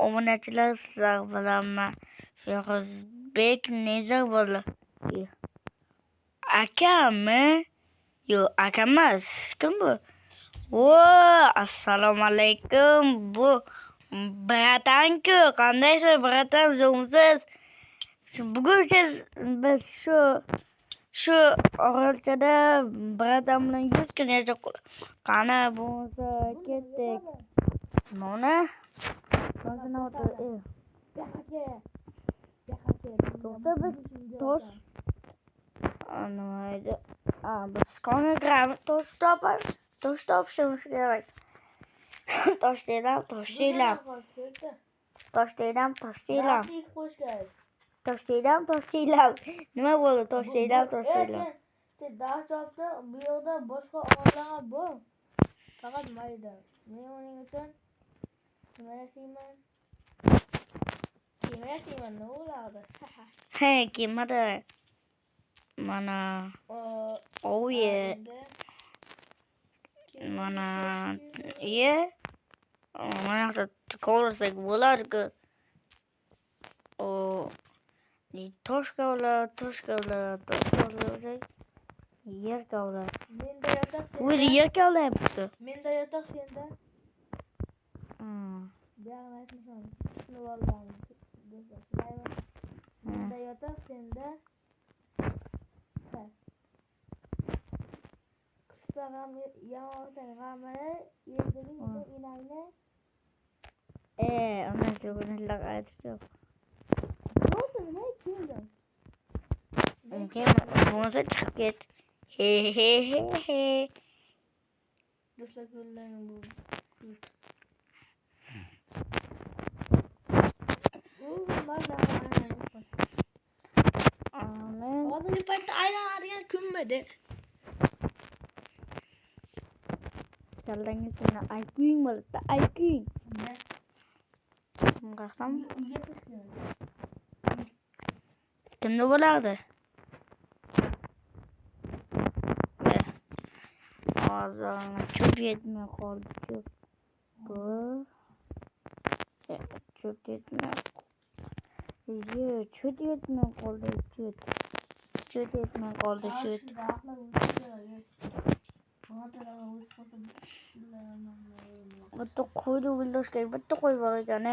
obunachilar sizlar bilanman. Feruxbek Nezar bo'ldi. Akami? Yo'q, aka emas. Kim bu? Assalomu alaykum. Bu bratan-ku. Qandaysiz, bratan? Zo'msiz? Bugun biz shu orolchada bratan bilan 100 kun yashab qoldik. Qani bo'lsa ketdik. Mana to'xta, biz tosh nima edi? Biz qonga kiramiz, tosh topishimiz kerak. Tosh deyman. Nima bo'ldi? Tosh deyman. Sen dash topdi, bu yoqda boshqa orollar bor. Faqat mayda. Men uning uchun nima yasayman, nima bo'ladi? Kemada. Mana mana mana kovlasak bo'lardi-ku. Tosh kavlar. Yer kavlar. Menda yotoq senda. O'zi yer kavlayapti. Menda yotoq senda. Buyog'ini aytmasam. Shuni oldim. Menda yotoq senda. Qisqag'am yomonsang g'amini, yerdagi enangni. Ona shu kunlar aytdi. Bo'lsin, nima keldim? Bo'lsa chiqib ket. He. Do'stlar ko'rlang bu. Hozirgi paytda aylanadigan kunmidi? Chaldangi kuni ayting bo'ldi, ayting. Qasam. Kimda bo'lardi? Hozir cho'p yetmay qoldi, cho'p. Cho'p yetmay qoldi. Bitta qo'yni o'ldirishga bitta qo'y bor ekan.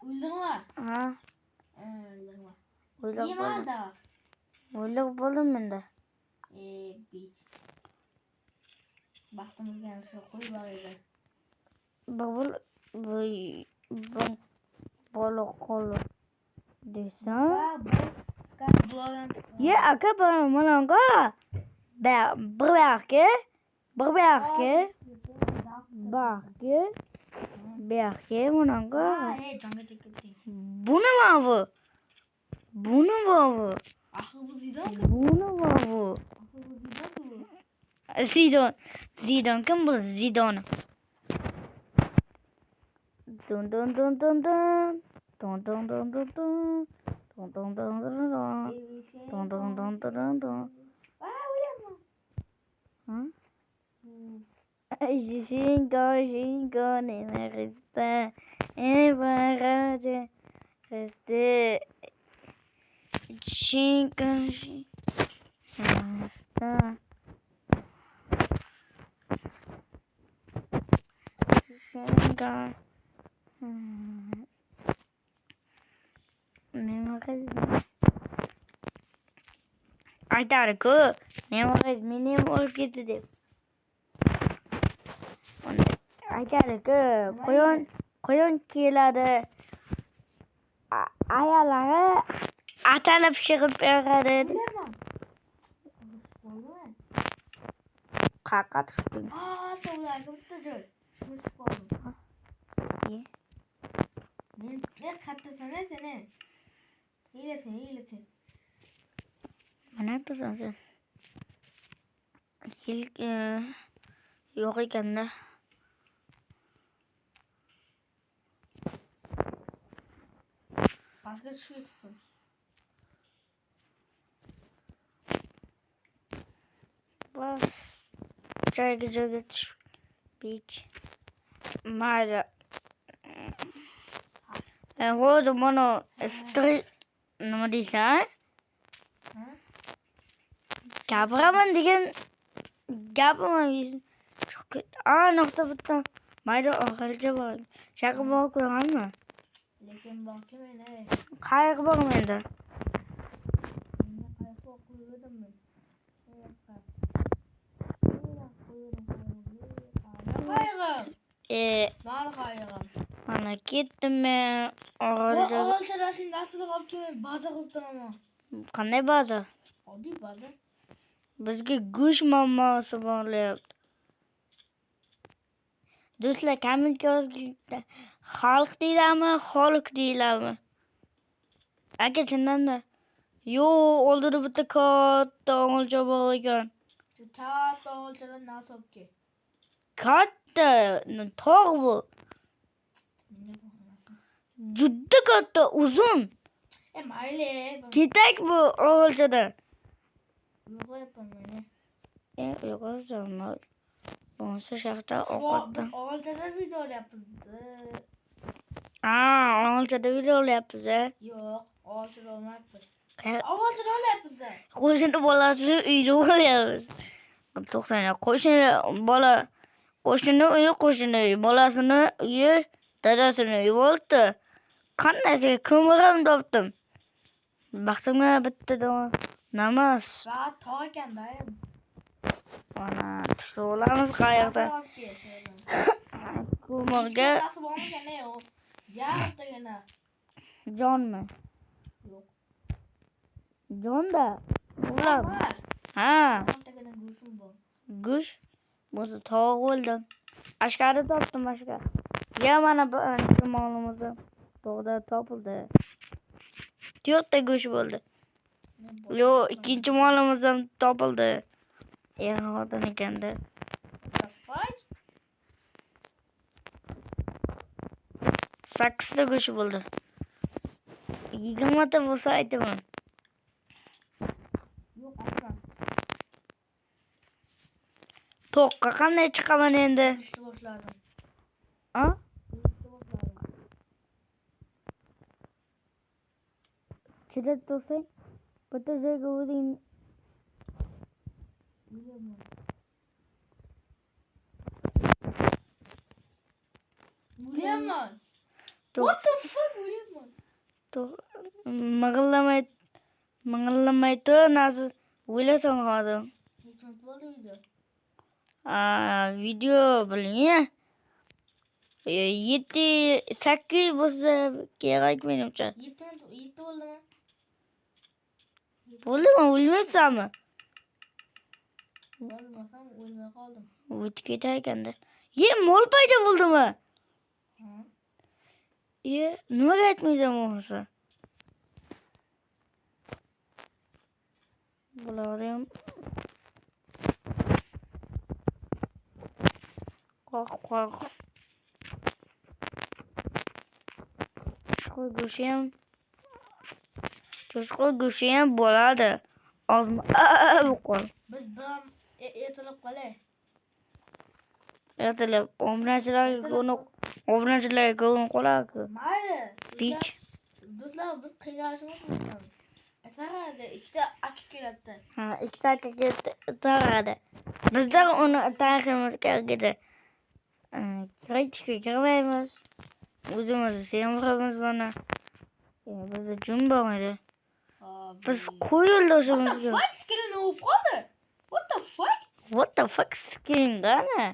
O'ldirma. Ha? O'ldirma. O'ldirib bo'ldim menda. Bitch. Baxtimizga ham shu qo'y bor edi. Bola qoldi desam. Ye aka mana bir yaxki bunanga. Bu nima bu? Zidon kim bu? Zidon. Dun. Shingo, nima resta, evaraje, reste, shingo, resta, shingo, nima resta. Aytadi-ku, nima resta, meni ham olib ketdi deb. Aytadi-ku, qo'yon keladi. Ayolari atalib pishirib beradi. Qaqa tushdim. Sovlarga bitta joy. Shunisi qoldi. Men qattasana seni. Hiylasin. Mana aytasan sen. Yo'q ekan-da. Pastga tushib ketibdi. Bas. Joyga tushib. Bitch. Mayli. Hozir mana nima deysan? Gapiraman degan gapim nuqta bitta. Mayda oxirgacha bor. Shaqqa borib ko'ramanmi? Lekin boqim ey. Qayerga boraman endi? Qayerga qo'ydim men? Mana ketdim men. O'g'ilchalaring nasl qilib kelmay baza qilib turaman. Qanday baza? Oddiy baza. Bizga go'sht muammosi bo'lyapti. Do'stlar, kommentga xalq deylarmi, xoliq deylarmi? Aka chindan-da. Yo'q, oldida bitta katta o'g'ilcha bor ekan. Shu katta o'g'ilchalar nasabki. Katta, tog' bu. Juda katta, uzun. Mayli. Ketak bu o'g'ilchadan. Yo'qolyapman men. Yo'qolsam. Bo'lsa shaxta ovqatdan. O'g'ilchada video olyapmiz. O'g'ilchada video olyapmiz. Yo'q, o'g'ilchada olmayapmiz. O'g'ilchada olyapmiz. Qo'shni bolasini uyda olyapmiz. To'xtang, qo'shni uyi, bolasini uyi, dadasini uyi bo'ldi. Qandaysiga ko'miram topdim. Baxtimga bitta namas. Va tog' ekanda. Mana tushib olamiz qayerda. Ko'mirga nasib olmagan ey o. Yartagina. Jonmi? Yo'q. Jonda. Ular. Ha. Yartagina go'shim bor. Go'sh. Bo'lsa tog' bo'ldim. Ashkari topdim, ashkar. Ya mana bu ma'lumotda tog'da topildi. 4 ta go'sh bo'ldi. Yo'q, ikkinchi molimiz ham topildi. Xotin ekanda. 8 ta go'sh bo'ldi. 20 ta bo'lsa aytaman. Yo'q, aytma. To'qqa qanday chiqaman endi? Ishni boshladim. Ha? Chidab tursang, bitta joyga o'zing Williamman. What the fuck, Williamman? Ming'illamay tur, nazar o'ylasang hozir. Nechta bo'ldi video? Video biling. 7-8 bo'lsa kerak menimcha. 7 bo'ldimi? Bo'ldimi, o'lmayapsanmi? Bo'lmasam o'lmay qoldim. O'tib ketar ekanda. Mol paydo bo'ldimi? Nimaga aytmaysan bo'lsa? Bularım. Kork. Cho'chqa go'shi ham bo'ladi. Ozmi? Qo'l. Biz bilan ertalab qolay. Ertalab obunachilarga ko'rinib qolar-ku. Mayli. Pik. Do'stlar, biz qiynalishimiz mumkin. Tarada ikkita aka keladi. Ha, ikkita aka keldi. Tarada. Bizlar uni tariximiz kerakida. Kritika kirmaymiz. O'zimizni sevamiz buni. Bizda jum bor edi. Biz qo'y yo'ldoshimizga. What the fuck skin o'p qoldi? What the fuck skin gana?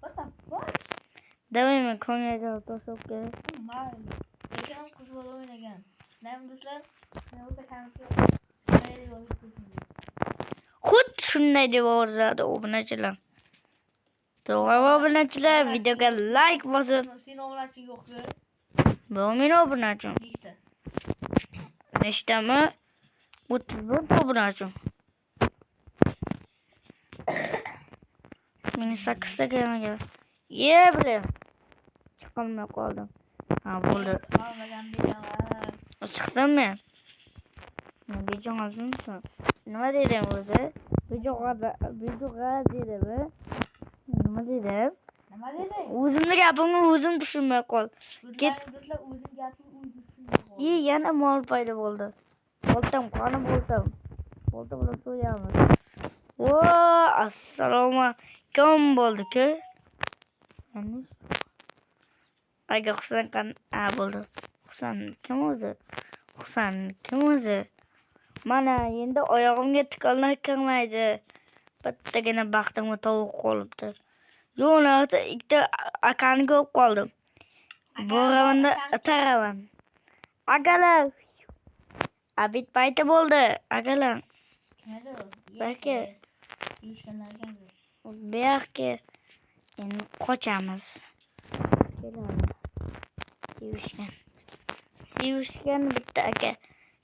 What the fuck? Davayman ko'ngilga to'sib kerak. Mayli. Lekin qiz bola o'ynagan. Nima do'stlar? Nima o'ta kamchi. Xuddi shunday deb o'rzadi obunachilar. To'g'ri obunachilar, videoga like bosib. Sen obunachi yo'q-ku. Bu men obunachim. Nechtami? 31 obunachim. Meni 8 ta kelgan. Bilim. Chiqolmay qoldim. Ha, bo'ldi. Chiqdim men. Bejonazmisiz? Nima dedim o'zi? Bejo'g'a dedimi? Nima dedim? nima deding? O'zimni gapimni o'zim tushunmay qol. Ket. O'zing gaping o'zing tushunmay Yana mol paydo bo'ldi. Boltam, qani boltam. Bolta bilan so'yamiz. O, assalomu alaykum bo'ldi-ku. Aga Husan bo'ldi. Husan kim o'zi? Husan kim o'zi? Mana endi oyog'imga tikonlar kirmaydi. Bittagina baxtimga tovuq qolibdi. Yo'q, ikkita akani ko'rib qoldim. Boramanda taraman. Agalar. Abid payti bo'ldi. Agalar. Balki berki endi qochamiz. Sevishgan bitta aka.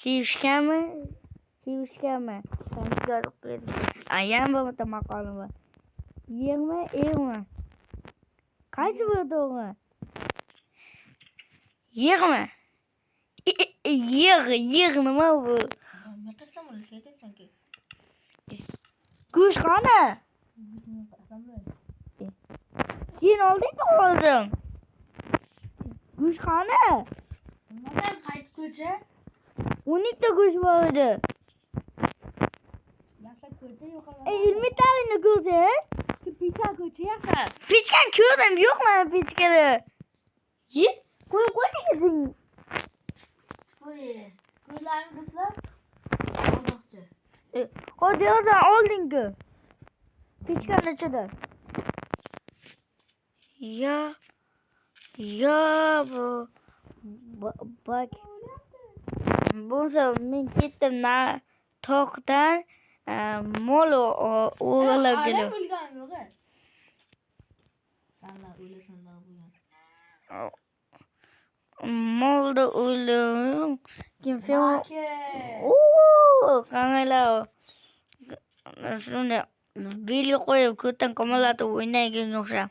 Sevishganmi? Ayam bitta maqolim bor. Yermi? Qaysi bir to'g'ri? Yermi? Yer nima bu? Go'sht qani? Sen olding oldim. Go'sht qani? Nimadan qaytguncha? 12 ta go'sht bor edi. Yaxshi ko'cha yo'qoladi. Ilmitalini ko'rding? Pizza ko'cha yaxshi. Pechkani ko'rdim, yo'q mana pechkada. Qo'yib qo'ydingiz. Ko'zlaring qislar. Aldoqchi. Hozir yo'qsa olding-ku. Pechkani ichida. Bu bak. Bo'lsa men ketdim toqdan mol o'g'irlab keldim. O'lganim yo'q. Senlar o'lasanlar bugun. Molda o'ldim. Kim film? Qanaylar. Shuni bilga qo'yib ko'tan qamallatib o'ynaygan o'xshab.